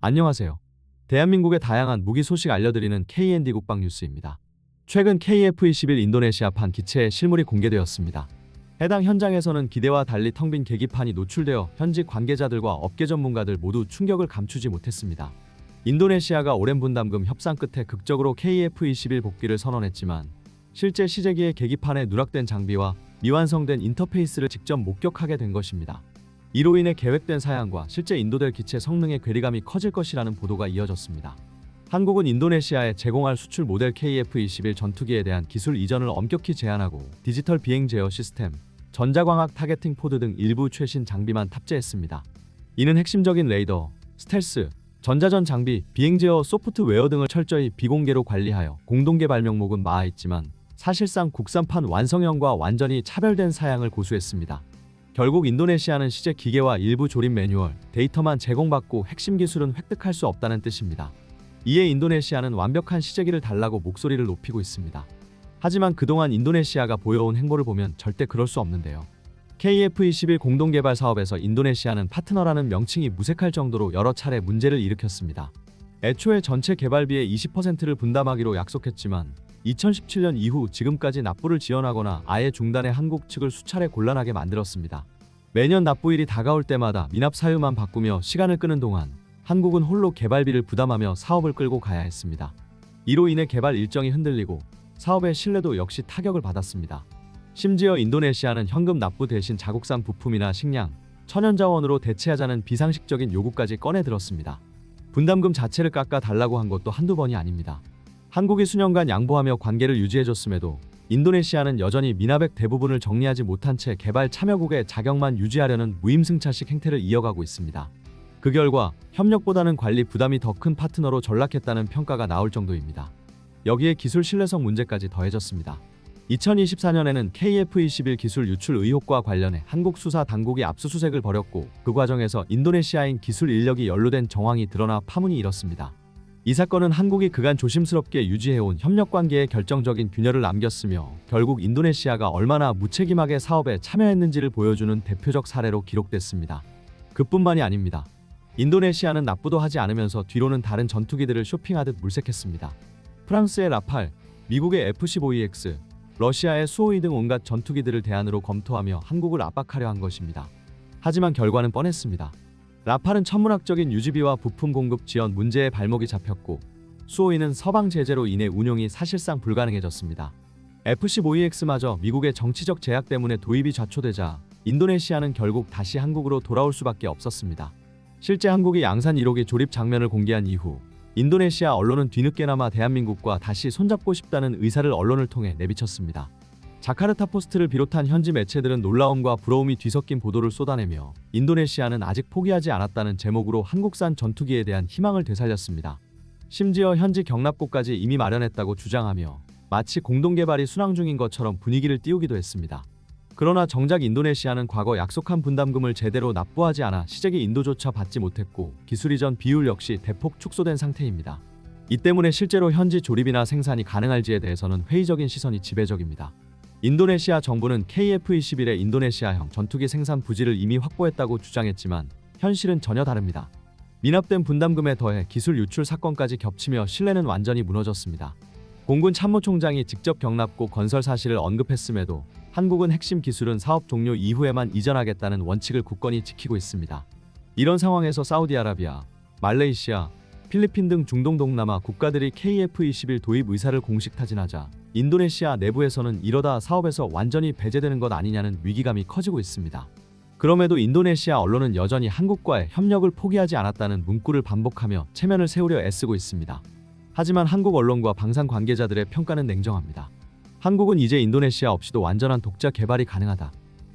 안녕하세요. 대한민국의 다양한 무기 소식 알려드리는 KND 국방 뉴스입니다. 최근 KF-21 인도네시아판 기체의 실물이 공개되었습니다. 해당 현장에서는 기대와 달리 텅 빈 계기판이 노출되어 현지 관계자들과 업계 전문가들 모두 충격을 감추지 못했습니다. 인도네시아가 오랜 분담금 협상 끝에 극적으로 KF-21 복귀를 선언했지만 실제 시제기의 계기판에 누락된 장비와 미완성된 인터페이스를 직접 목격하게 된 것입니다. 이로 인해 계획된 사양과 실제 인도될 기체 성능의 괴리감이 커질 것이라는 보도가 이어졌습니다. 한국은 인도네시아에 제공할 수출 모델 KF-21 전투기에 대한 기술 이전을 엄격히 제한하고 디지털 비행 제어 시스템, 전자광학 타겟팅 포드 등 일부 최신 장비만 탑재했습니다. 이는 핵심적인 레이더, 스텔스, 전자전 장비, 비행 제어 소프트웨어 등을 철저히 비공개로 관리하여 공동 개발 명목은 마아있지만 사실상 국산판 완성형과 완전히 차별된 사양을 고수했습니다. 결국 인도네시아는 시제 기계와 일부 조립 매뉴얼, 데이터만 제공받고 핵심 기술은 획득할 수 없다는 뜻입니다. 이에 인도네시아는 완벽한 시제기를 달라고 목소리를 높이고 있습니다. 하지만 그동안 인도네시아가 보여온 행보를 보면 절대 그럴 수 없는데요. KF-21 공동개발 사업에서 인도네시아는 파트너라는 명칭이 무색할 정도로 여러 차례 문제를 일으켰습니다. 애초에 전체 개발비의 20%를 분담하기로 약속했지만 2017년 이후 지금까지 납부를 지연하거나 아예 중단해 한국 측을 수차례 곤란하게 만들었습니다. 매년 납부일이 다가올 때마다 미납 사유만 바꾸며 시간을 끄는 동안 한국은 홀로 개발비를 부담하며 사업을 끌고 가야 했습니다. 이로 인해 개발 일정이 흔들리고 사업의 신뢰도 역시 타격을 받았습니다. 심지어 인도네시아는 현금 납부 대신 자국산 부품이나 식량, 천연자원으로 대체하자는 비상식적인 요구까지 꺼내들었습니다. 분담금 자체를 깎아 달라고 한 것도 한두 번이 아닙니다. 한국이 수년간 양보하며 관계를 유지해줬음에도 인도네시아는 여전히 미납액 대부분을 정리하지 못한 채 개발 참여국의 자격만 유지하려는 무임승차식 행태를 이어가고 있습니다. 그 결과 협력보다는 관리 부담이 더 큰 파트너로 전락했다는 평가가 나올 정도입니다. 여기에 기술 신뢰성 문제까지 더해졌습니다. 2024년에는 KF-21 기술 유출 의혹과 관련해 한국 수사 당국이 압수수색을 벌였고 그 과정에서 인도네시아인 기술 인력이 연루된 정황이 드러나 파문이 일었습니다. 이 사건은 한국이 그간 조심스럽게 유지해온 협력관계에 결정적인 균열을 남겼으며 결국 인도네시아가 얼마나 무책임하게 사업에 참여했는지를 보여주는 대표적 사례로 기록됐습니다. 그뿐만이 아닙니다. 인도네시아는 납부도 하지 않으면서 뒤로는 다른 전투기들을 쇼핑하듯 물색했습니다. 프랑스의 라팔, 미국의 F-15EX, 러시아의 수호이 등 온갖 전투기들을 대안으로 검토하며 한국을 압박하려 한 것입니다. 하지만 결과는 뻔했습니다. 라팔은 천문학적인 유지비와 부품 공급 지연 문제에 발목이 잡혔고 수호이는 서방 제재로 인해 운용이 사실상 불가능해졌습니다. F-15EX마저 미국의 정치적 제약 때문에 도입이 좌초되자 인도네시아는 결국 다시 한국으로 돌아올 수밖에 없었습니다. 실제 한국이 양산 1호기 조립 장면을 공개한 이후 인도네시아 언론은 뒤늦게나마 대한민국과 다시 손잡고 싶다는 의사를 언론을 통해 내비쳤습니다. 자카르타 포스트를 비롯한 현지 매체들은 놀라움과 부러움이 뒤섞인 보도를 쏟아내며 인도네시아는 아직 포기하지 않았다는 제목으로 한국산 전투기에 대한 희망을 되살렸습니다. 심지어 현지 경납고까지 이미 마련했다고 주장하며 마치 공동개발이 순항 중인 것처럼 분위기를 띄우기도 했습니다. 그러나 정작 인도네시아는 과거 약속한 분담금을 제대로 납부하지 않아 시제기 인도조차 받지 못했고 기술 이전 비율 역시 대폭 축소된 상태입니다. 이 때문에 실제로 현지 조립이나 생산이 가능할지에 대해서는 회의적인 시선이 지배적입니다. 인도네시아 정부는 KF-21의 인도네시아형 전투기 생산 부지를 이미 확보했다고 주장했지만 현실은 전혀 다릅니다. 미납된 분담금에 더해 기술 유출 사건까지 겹치며 신뢰는 완전히 무너졌습니다. 공군 참모총장이 직접 경납고 건설 사실을 언급했음에도 한국은 핵심 기술은 사업 종료 이후에만 이전하겠다는 원칙을 굳건히 지키고 있습니다. 이런 상황에서 사우디아라비아, 말레이시아, 필리핀 등 중동 동남아 국가들이 KF-21 도입 의사를 공식 타진하자 인도네시아 내부에서는 이러다 사업에서 완전히 배제되는 것 아니냐는 위기감이 커지고 있습니다. 그럼에도 인도네시아 언론은 여전히 한국과의 협력을 포기하지 않았다는 문구를 반복하며 체면을 세우려 애쓰고 있습니다. 하지만 한국 언론과 방산 관계자들의 평가는 냉정합니다. 한국은 이제 인도네시아 없이도 완전한 독자 개발이 가능하다.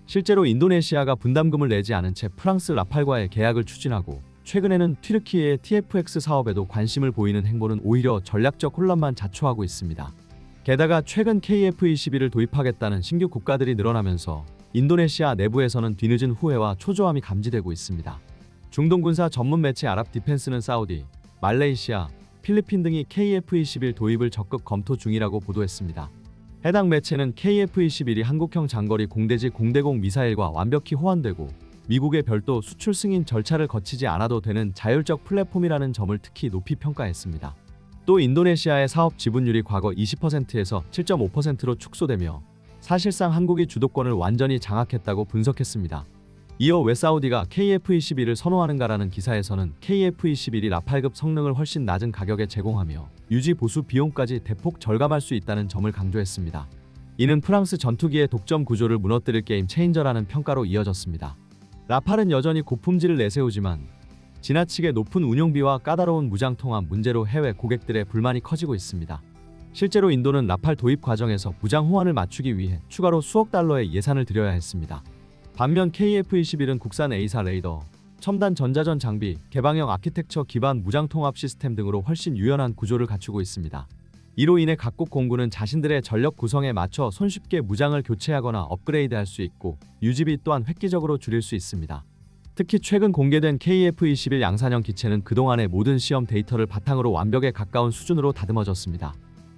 실제로 인도네시아가 분담금을 내지 않은 채 프랑스 라팔과의 계약을 추진하고 최근에는 튀르키예의 TFX 사업에도 관심을 보이는 행보는 오히려 전략적 혼란만 자초하고 있습니다. 게다가 최근 KF-21을 도입하겠다는 신규 국가들이 늘어나면서 인도네시아 내부에서는 뒤늦은 후회와 초조함이 감지되고 있습니다. 중동 군사 전문 매체 아랍 디펜스는 사우디, 말레이시아, 필리핀 등이 KF-21 도입을 적극 검토 중이라고 보도했습니다. 해당 매체는 KF-21이 한국형 장거리 공대지 공대공 미사일과 완벽히 호환되고 미국의 별도 수출 승인 절차를 거치지 않아도 되는 자율적 플랫폼이라는 점을 특히 높이 평가했습니다. 또 인도네시아의 사업 지분율이 과거 20%에서 7.5%로 축소되며 사실상 한국이 주도권을 완전히 장악했다고 분석했습니다. 이어 왜 사우디가 KF-21을 선호하는가라는 기사에서는 KF-21이 라팔급 성능을 훨씬 낮은 가격에 제공하며 유지 보수 비용까지 대폭 절감할 수 있다는 점을 강조했습니다. 이는 프랑스 전투기의 독점 구조를 무너뜨릴 게임 체인저라는 평가로 이어졌습니다. 라팔은 여전히 고품질을 내세우지만 지나치게 높은 운용비와 까다로운 무장 통합 문제로 해외 고객들의 불만이 커지고 있습니다. 실제로 인도는 라팔 도입 과정에서 무장 호환을 맞추기 위해 추가로 수억 달러의 예산을 들여야 했습니다. 반면 KF-21은 국산 A사 레이더, 첨단 전자전 장비, 개방형 아키텍처 기반 무장 통합 시스템 등으로 훨씬 유연한 구조를 갖추고 있습니다. 이로 인해 각국 공군은 자신들의 전력 구성에 맞춰 손쉽게 무장을 교체하거나 업그레이드할 수 있고 유지비 또한 획기적으로 줄일 수 있습니다. 특히 최근 공개된 KF-21 양산형 기체는 그동안의 모든 시험 데이터를 바탕으로 완벽에 가까운 수준으로 다듬어졌습니다.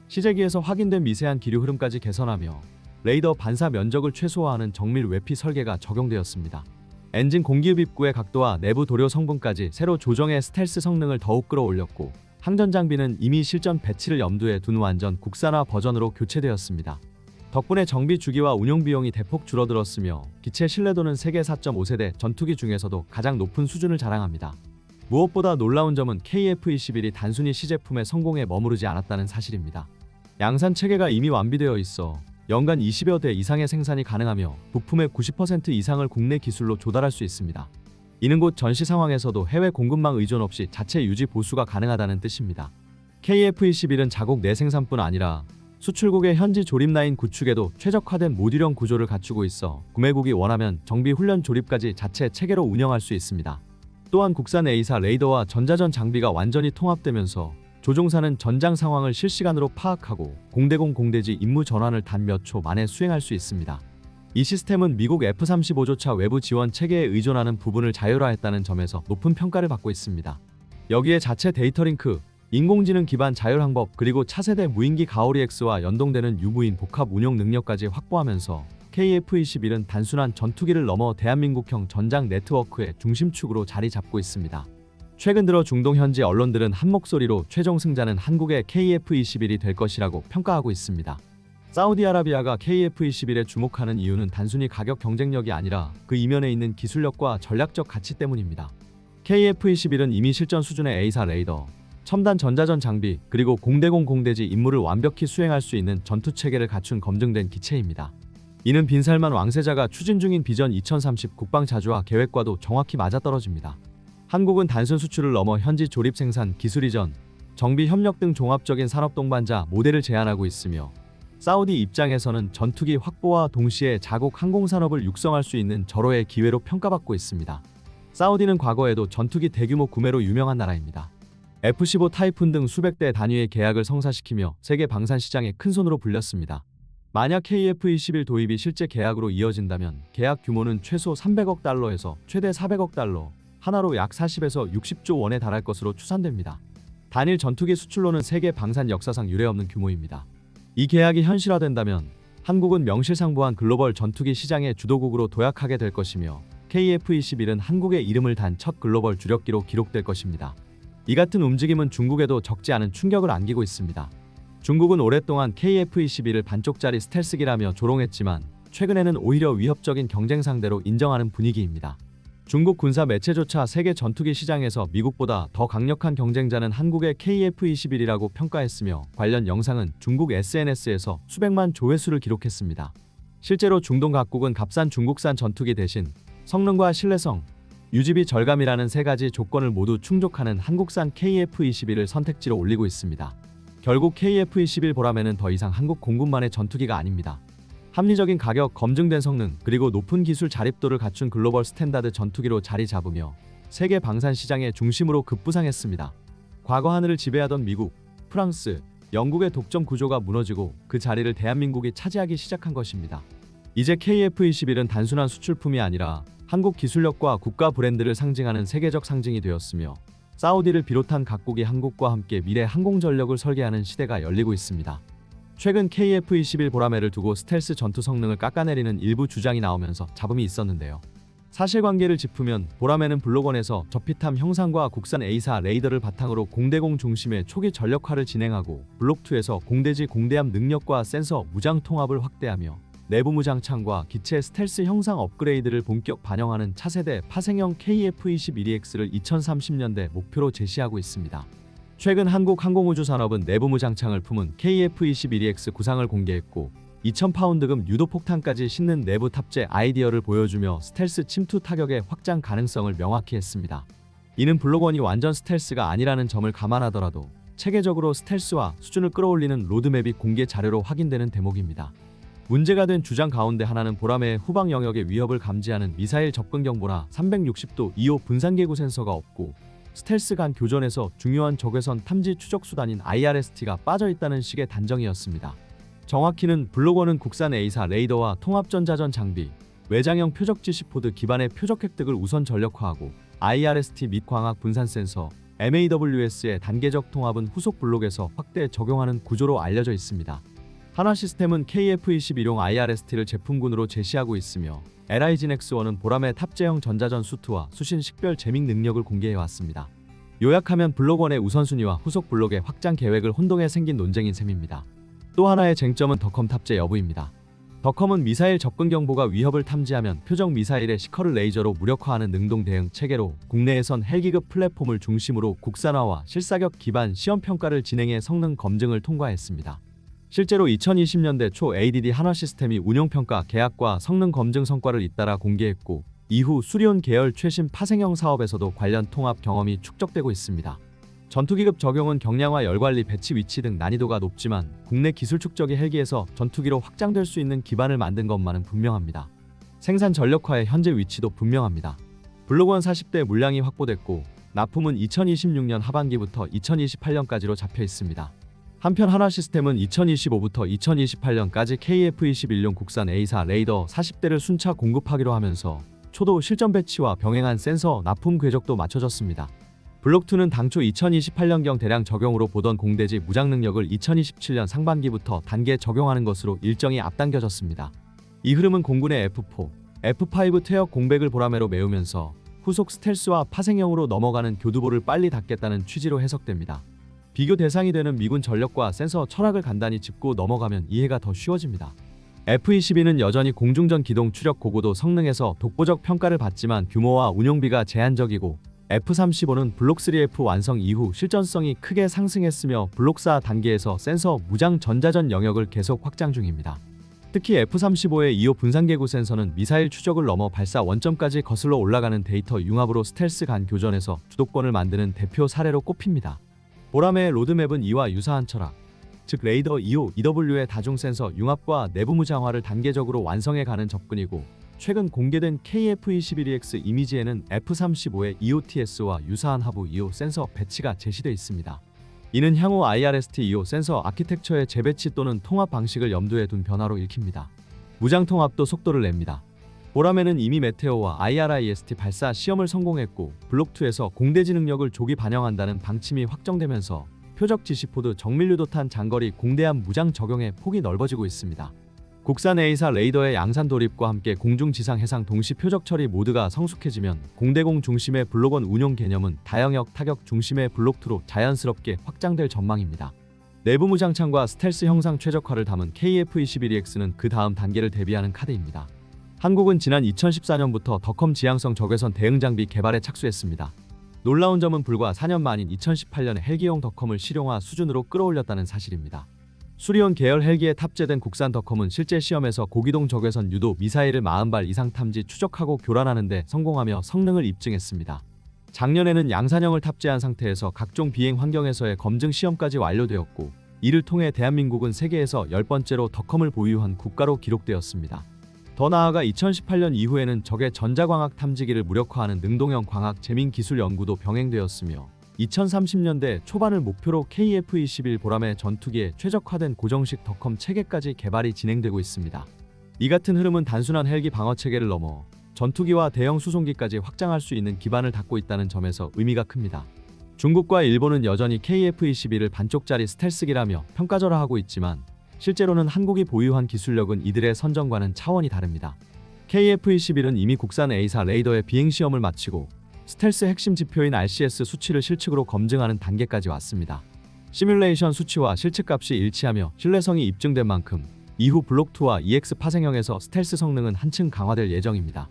시제기에서 확인된 미세한 기류 흐름까지 개선하며 레이더 반사 면적을 최소화하는 정밀 외피 설계가 적용되었습니다. 엔진 공기흡 입구의 각도와 내부 도료 성분까지 새로 조정해 스텔스 성능을 더욱 끌어올렸고 항전 장비는 이미 실전 배치를 염두에 둔 완전 국산화 버전으로 교체되었습니다. 덕분에 정비 주기와 운용 비용이 대폭 줄어들었으며 기체 신뢰도는 세계 4.5세대 전투기 중에서도 가장 높은 수준을 자랑합니다. 무엇보다 놀라운 점은 KF-21이 단순히 시제품의 성공에 머무르지 않았다는 사실입니다. 양산 체계가 이미 완비되어 있어 연간 20여 대 이상의 생산이 가능하며 부품의 90% 이상을 국내 기술로 조달할 수 있습니다. 이는 곧 전시 상황에서도 해외 공급망 의존 없이 자체 유지 보수가 가능하다는 뜻입니다. KF-21은 자국 내 생산뿐 아니라 수출국의 현지 조립 라인 구축에도 최적화된 모듈형 구조를 갖추고 있어 구매국이 원하면 정비 훈련 조립까지 자체 체계로 운영할 수 있습니다. 또한 국산 A사 레이더와 전자전 장비가 완전히 통합되면서 조종사는 전장 상황을 실시간으로 파악하고 공대공 공대지 임무 전환을 단 몇 초 만에 수행할 수 있습니다. 이 시스템은 미국 F-35조차 외부 지원 체계에 의존하는 부분을 자율화했다는 점에서 높은 평가를 받고 있습니다. 여기에 자체 데이터 링크, 인공지능 기반 자율 항법 그리고 차세대 무인기 가오리 X와 연동되는 유무인 복합 운용 능력까지 확보하면서 KF-21은 단순한 전투기를 넘어 대한민국형 전장 네트워크의 중심축으로 자리 잡고 있습니다. 최근 들어 중동 현지 언론들은 한 목소리로 최종 승자는 한국의 KF-21이 될 것이라고 평가하고 있습니다. 사우디아라비아가 KF-21에 주목하는 이유는 단순히 가격 경쟁력이 아니라 그 이면에 있는 기술력과 전략적 가치 때문입니다. KF-21은 이미 실전 수준의 A사 레이더, 첨단 전자전 장비, 그리고 공대공 공대지 임무를 완벽히 수행할 수 있는 전투체계를 갖춘 검증된 기체입니다. 이는 빈살만 왕세자가 추진 중인 비전 2030 국방자주화 계획과도 정확히 맞아떨어집니다. 한국은 단순 수출을 넘어 현지 조립 생산, 기술 이전, 정비 협력 등 종합적인 산업 동반자 모델을 제안하고 있으며 사우디 입장에서는 전투기 확보와 동시에 자국 항공산업을 육성할 수 있는 절호의 기회로 평가받고 있습니다. 사우디는 과거에도 전투기 대규모 구매로 유명한 나라입니다. F-15 타이푼 등 수백 대 단위의 계약을 성사시키며 세계 방산 시장에 큰손으로 불렸습니다. 만약 KF-21 도입이 실제 계약으로 이어진다면 계약 규모는 최소 300억 달러에서 최대 400억 달러, 하나로 약 40에서 60조 원에 달할 것으로 추산됩니다. 단일 전투기 수출로는 세계 방산 역사상 유례없는 규모입니다. 이 계약이 현실화된다면 한국은 명실상부한 글로벌 전투기 시장의 주도국으로 도약하게 될 것이며 KF-21은 한국의 이름을 단 첫 글로벌 주력기로 기록될 것입니다. 이 같은 움직임은 중국에도 적지 않은 충격을 안기고 있습니다. 중국은 오랫동안 KF-21을 반쪽짜리 스텔스기라며 조롱했지만 최근에는 오히려 위협적인 경쟁 상대로 인정하는 분위기입니다. 중국 군사 매체조차 세계 전투기 시장에서 미국보다 더 강력한 경쟁자는 한국의 KF-21이라고 평가했으며 관련 영상은 중국 SNS에서 수백만 조회수를 기록했습니다. 실제로 중동 각국은 값싼 중국산 전투기 대신 성능과 신뢰성, 유지비 절감이라는 세 가지 조건을 모두 충족하는 한국산 KF-21을 선택지로 올리고 있습니다. 결국 KF-21 보라매는 더 이상 한국 공군만의 전투기가 아닙니다. 합리적인 가격, 검증된 성능, 그리고 높은 기술 자립도를 갖춘 글로벌 스탠다드 전투기로 자리 잡으며 세계 방산 시장의 중심으로 급부상했습니다. 과거 하늘을 지배하던 미국, 프랑스, 영국의 독점 구조가 무너지고 그 자리를 대한민국이 차지하기 시작한 것입니다. 이제 KF-21은 단순한 수출품이 아니라 한국 기술력과 국가 브랜드를 상징하는 세계적 상징이 되었으며 사우디를 비롯한 각국이 한국과 함께 미래 항공전력을 설계하는 시대가 열리고 있습니다. 최근 KF-21 보라매를 두고 스텔스 전투 성능을 깎아내리는 일부 주장이 나오면서 잡음이 있었는데요. 사실관계를 짚으면 보라매는 블록1에서 저피탐 형상과 국산 A사 레이더를 바탕으로 공대공 중심의 초기 전력화를 진행하고 블록2에서 공대지 공대함 능력과 센서 무장 통합을 확대하며 내부 무장창과 기체 스텔스 형상 업그레이드를 본격 반영하는 차세대 파생형 KF-21EX를 2030년대 목표로 제시하고 있습니다. 최근 한국항공우주산업은 내부 무장창을 품은 KF-21EX 구상을 공개했고 2000파운드급 유도폭탄까지 싣는 내부 탑재 아이디어를 보여주며 스텔스 침투 타격의 확장 가능성을 명확히 했습니다. 이는 블록1이 완전 스텔스가 아니라는 점을 감안하더라도 체계적으로 스텔스와 수준을 끌어올리는 로드맵이 공개 자료로 확인되는 대목입니다. 문제가 된 주장 가운데 하나는 보라매의 후방 영역의 위협을 감지하는 미사일 접근 경보나 360도 2호 분산계구 센서가 없고 스텔스 간 교전에서 중요한 적외선 탐지 추적 수단인 IRST가 빠져있다는 식의 단정이었습니다. 정확히는 블록1은 국산 A사 레이더와 통합전자전 장비, 외장형 표적 지시포드 기반의 표적 획득을 우선 전력화하고 IRST 및 광학 분산 센서, MAWS의 단계적 통합은 후속 블록에서 확대 적용하는 구조로 알려져 있습니다. 한화시스템은 KF-21용 IRST를 제품군으로 제시하고 있으며 LIGN-X1은 보라매 탑재형 전자전 수트와 수신 식별 재밍 능력을 공개해왔습니다. 요약하면 블록1의 우선순위와 후속 블록의 확장 계획을 혼동해 생긴 논쟁인 셈입니다. 또 하나의 쟁점은 덕컴 탑재 여부입니다. 덕컴은 미사일 접근 경보가 위협을 탐지하면 표적 미사일의 시커를 레이저로 무력화하는 능동 대응 체계로 국내에선 헬기급 플랫폼을 중심으로 국산화와 실사격 기반 시험 평가를 진행해 성능 검증을 통과했습니다. 실제로 2020년대 초 ADD 한화시스템이 운용평가 계약과 성능 검증 성과를 잇따라 공개했고 이후 수리온 계열 최신 파생형 사업에서도 관련 통합 경험이 축적되고 있습니다. 전투기급 적용은 경량화 열관리 배치 위치 등 난이도가 높지만 국내 기술 축적이 헬기에서 전투기로 확장될 수 있는 기반을 만든 것만은 분명합니다. 생산 전력화의 현재 위치도 분명합니다. 블록1 40대 물량이 확보됐고 납품은 2026년 하반기부터 2028년까지로 잡혀 있습니다. 한편 한화시스템은 2025부터 2028년까지 KF-21용 국산 A사 레이더 40대를 순차 공급하기로 하면서 초도 실전 배치와 병행한 센서 납품 궤적도 맞춰졌습니다. 블록2는 당초 2028년경 대량 적용으로 보던 공대지 무장 능력을 2027년 상반기부터 단계 적용하는 것으로 일정이 앞당겨졌습니다. 이 흐름은 공군의 F4, F5 퇴역 공백을 보라매로 메우면서 후속 스텔스와 파생형으로 넘어가는 교두보를 빨리 닫겠다는 취지로 해석됩니다. 비교 대상이 되는 미군 전력과 센서 철학을 간단히 짚고 넘어가면 이해가 더 쉬워집니다. F-22는 여전히 공중전 기동 추력 고고도 성능에서 독보적 평가를 받지만 규모와 운용비가 제한적이고 F-35는 블록3F 완성 이후 실전성이 크게 상승했으며 블록4 단계에서 센서 무장 전자전 영역을 계속 확장 중입니다. 특히 F-35의 2호 분산계구 센서는 미사일 추적을 넘어 발사 원점까지 거슬러 올라가는 데이터 융합으로 스텔스 간 교전에서 주도권을 만드는 대표 사례로 꼽힙니다. 보라매의 로드맵은 이와 유사한 철학, 즉 레이더 2호 EW의 다중 센서 융합과 내부 무장화를 단계적으로 완성해가는 접근이고 최근 공개된 KF-21EX 이미지에는 F-35의 EOTS와 유사한 하부 2호 센서 배치가 제시되어 있습니다. 이는 향후 IRST 2호 센서 아키텍처의 재배치 또는 통합 방식을 염두에 둔 변화로 읽힙니다. 무장 통합도 속도를 냅니다. 보라매는 이미 메테오와 IRIST 발사 시험을 성공했고 블록2에서 공대지 능력을 조기 반영한다는 방침이 확정되면서 표적 지시포드 정밀유도탄 장거리 공대함 무장 적용의 폭이 넓어지고 있습니다. 국산 A사 레이더의 양산 도입과 함께 공중 지상 해상 동시 표적 처리 모드가 성숙해지면 공대공 중심의 블록1 운용 개념은 다영역 타격 중심의 블록2로 자연스럽게 확장될 전망입니다. 내부 무장창과 스텔스 형상 최적화를 담은 KF-21EX는 그 다음 단계를 대비하는 카드입니다. 한국은 지난 2014년부터 덕컴 지향성 적외선 대응 장비 개발에 착수했습니다. 놀라운 점은 불과 4년 만인 2018년에 헬기용 덕컴을 실용화 수준으로 끌어올렸다는 사실입니다. 수리온 계열 헬기에 탑재된 국산 덕컴은 실제 시험에서 고기동 적외선 유도 미사일을 40발 이상 탐지 추적하고 교란하는 데 성공하며 성능을 입증했습니다. 작년에는 양산형을 탑재한 상태에서 각종 비행 환경에서의 검증 시험까지 완료되었고 이를 통해 대한민국은 세계에서 10번째로 덕컴을 보유한 국가로 기록되었습니다. 더 나아가 2018년 이후에는 적의 전자광학 탐지기를 무력화하는 능동형 광학 재밍 기술 연구도 병행되었으며 2030년대 초반을 목표로 KF-21 보라매 전투기에 최적화된 고정식 덕컴 체계까지 개발이 진행되고 있습니다. 이 같은 흐름은 단순한 헬기 방어 체계를 넘어 전투기와 대형 수송기까지 확장할 수 있는 기반을 닦고 있다는 점에서 의미가 큽니다. 중국과 일본은 여전히 KF-21을 반쪽짜리 스텔스기라며 평가절하하고 있지만 실제로는 한국이 보유한 기술력은 이들의 선정과는 차원이 다릅니다. KF-21은 이미 국산 A사 레이더의 비행시험을 마치고 스텔스 핵심 지표인 RCS 수치를 실측으로 검증하는 단계까지 왔습니다. 시뮬레이션 수치와 실측값이 일치하며 신뢰성이 입증된 만큼 이후 블록2와 EX 파생형에서 스텔스 성능은 한층 강화될 예정입니다.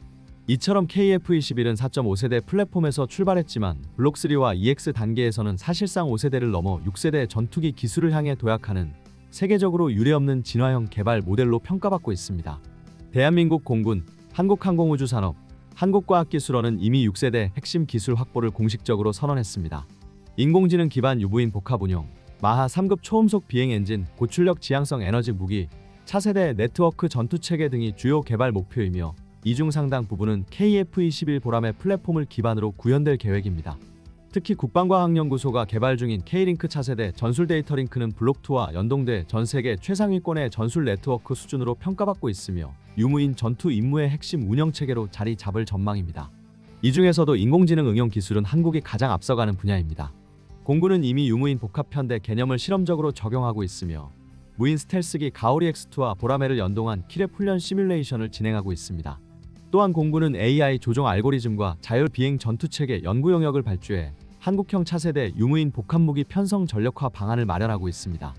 이처럼 KF-21은 4.5세대 플랫폼에서 출발했지만 블록3와 EX 단계에서는 사실상 5세대를 넘어 6세대 전투기 기술을 향해 도약하는 세계적으로 유례없는 진화형 개발 모델로 평가받고 있습니다. 대한민국 공군, 한국항공우주산업, 한국과학기술원은 이미 6세대 핵심 기술 확보를 공식적으로 선언했습니다. 인공지능 기반 유부인 복합 운용, 마하 3급 초음속 비행 엔진, 고출력 지향성 에너지 무기, 차세대 네트워크 전투체계 등이 주요 개발 목표이며 이 중 상당 부분은 KF-21 보람의 플랫폼을 기반으로 구현될 계획입니다. 특히 국방과학연구소가 개발 중인 K링크 차세대 전술 데이터 링크는 블록2와 연동돼 전 세계 최상위권의 전술 네트워크 수준으로 평가받고 있으며 유무인 전투 임무의 핵심 운영체계로 자리 잡을 전망입니다. 이 중에서도 인공지능 응용 기술은 한국이 가장 앞서가는 분야입니다. 공군은 이미 유무인 복합편대 개념을 실험적으로 적용하고 있으며 무인 스텔스기 가오리 X2와 보라매를 연동한 키랩 훈련 시뮬레이션을 진행하고 있습니다. 또한 공군은 AI 조종 알고리즘과 자율 비행 전투체계 연구 영역을 발주해 한국형 차세대 유무인 복합무기 편성 전력화 방안을 마련하고 있습니다.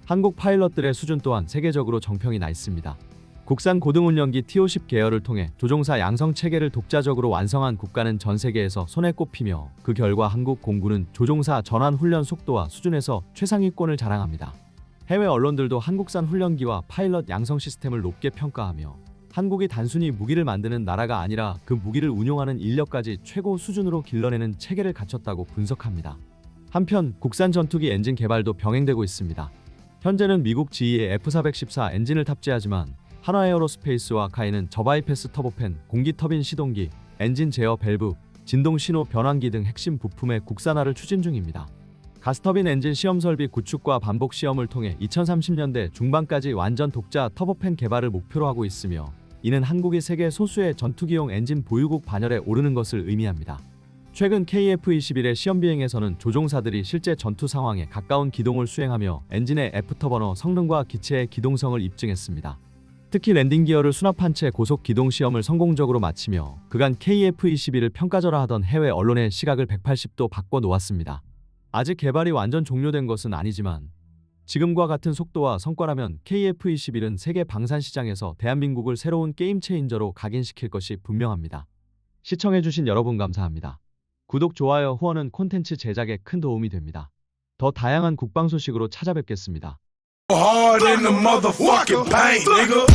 한국 파일럿들의 수준 또한 세계적으로 정평이 나 있습니다. 국산 고등운영기 TO10 계열을 통해 조종사 양성 체계를 독자적으로 완성한 국가는 전 세계에서 손에 꼽히며 그 결과 한국 공군은 조종사 전환 훈련 속도와 수준에서 최상위권을 자랑합니다. 해외 언론들도 한국산 훈련기와 파일럿 양성 시스템을 높게 평가하며 한국이 단순히 무기를 만드는 나라가 아니라 그 무기를 운용하는 인력까지 최고 수준으로 길러내는 체계를 갖췄다고 분석합니다. 한편 국산 전투기 엔진 개발도 병행되고 있습니다. 현재는 미국 GE의 F414 엔진을 탑재하지만 한화에어로스페이스와 카이는 저바이패스 터보팬, 공기 터빈 시동기, 엔진 제어 밸브, 진동 신호 변환기 등 핵심 부품의 국산화를 추진 중입니다. 가스터빈 엔진 시험 설비 구축과 반복 시험을 통해 2030년대 중반까지 완전 독자 터보팬 개발을 목표로 하고 있으며 이는 한국이 세계 소수의 전투기용 엔진 보유국 반열에 오르는 것을 의미합니다. 최근 KF-21의 시험 비행에서는 조종사들이 실제 전투 상황에 가까운 기동을 수행하며 엔진의 애프터버너 성능과 기체의 기동성을 입증했습니다. 특히 랜딩 기어를 수납한 채 고속 기동 시험을 성공적으로 마치며 그간 KF-21을 평가절하하던 해외 언론의 시각을 180도 바꿔 놓았습니다. 아직 개발이 완전 종료된 것은 아니지만 지금과 같은 속도와 성과라면 KF-21은 세계 방산 시장에서 대한민국을 새로운 게임 체인저로 각인시킬 것이 분명합니다. 시청해주신 여러분 감사합니다. 구독, 좋아요, 후원은 콘텐츠 제작에 큰 도움이 됩니다. 더 다양한 국방 소식으로 찾아뵙겠습니다. Hard in the motherfucking paint, nigga.